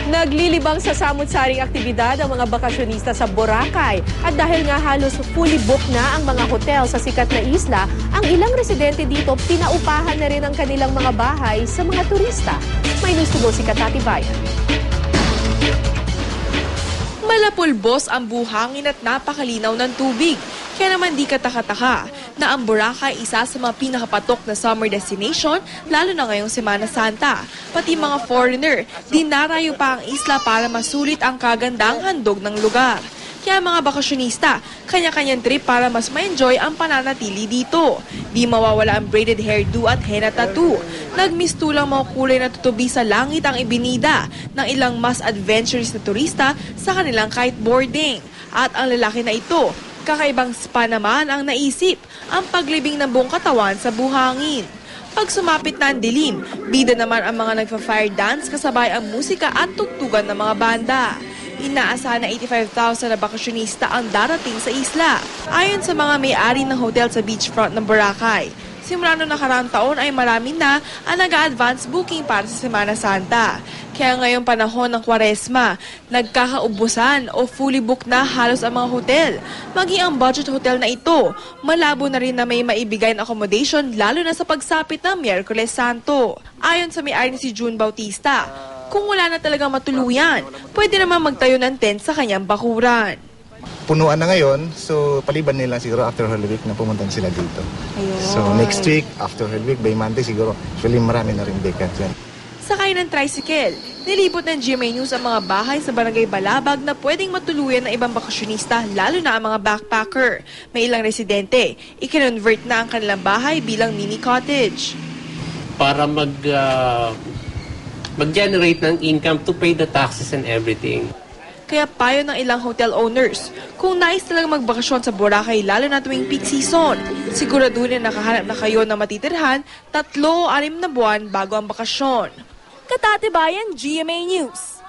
Naglilibang sa samut-saring aktibidad ang mga bakasyonista sa Boracay. At dahil nga halos fully booked na ang mga hotel sa sikat na isla, ang ilang residente dito pinaupahan na rin ang kanilang mga bahay sa mga turista. May news to go si Katati Bayan. Malapulbos ang buhangin at napakalinaw ng tubig. Kaya naman di kataka-taka na ang Boracay isa sa mga pinakapatok na summer destination lalo na ngayong Semana Santa. Pati mga foreigner, dinarayo pa ang isla para masulit ang kagandang handog ng lugar. Kaya mga bakasyonista, kanya-kanyang trip para mas ma-enjoy ang pananatili dito. Di mawawala ang braided hairdo at henna tattoo. Nagmistulang mga kulay na tutubi sa langit ang ibinida ng ilang mas adventurous na turista sa kanilang kiteboarding. At ang lalaki na ito, kakaibang spa naman ang naisip, ang paglibing ng buong katawan sa buhangin. Pag sumapit na ang dilim, bida naman ang mga nagpa-fire dance kasabay ang musika at tugtugan ng mga banda. Inaasahan na 85,000 na bakasyonista ang darating sa isla. Ayon sa mga may-ari ng hotel sa beachfront ng Boracay, simula noong nakaraang taon ay marami na ang nag-advance booking para sa Semana Santa. Kaya ngayong panahon ng Kwaresma, nagkakaubusan o fully booked na halos ang mga hotel. Maging ang budget hotel na ito, malabo na rin na may maibigay na accommodation lalo na sa pagsapit ng Miyerkules Santo. Ayon sa may-ari ni si June Bautista, kung wala na talagang matuluyan, pwede naman magtayo ng tent sa kanyang bakuran. Punuan na ngayon, so paliban nila siguro after Holy Week na pumunta sila dito. Ayun. So next week, after Holy Week, by Monday siguro, actually marami na rin vacant yan. Sakay ng tricycle, nilipot ng GMA News ang mga bahay sa Barangay Balabag na pwedeng matuluyan ng ibang bakasyonista, lalo na ang mga backpacker. May ilang residente, ikinonvert na ang kanilang bahay bilang mini cottage. Para mag-generate ng income to pay the taxes and everything. Kaya payo ng ilang hotel owners, kung nais talagang magbakasyon sa Boracay lalo na tuwing peak season, siguraduhin na nakahanap na kayo ng matitirhan 3 o 6 na buwan bago ang bakasyon. Katati Bayan, GMA News.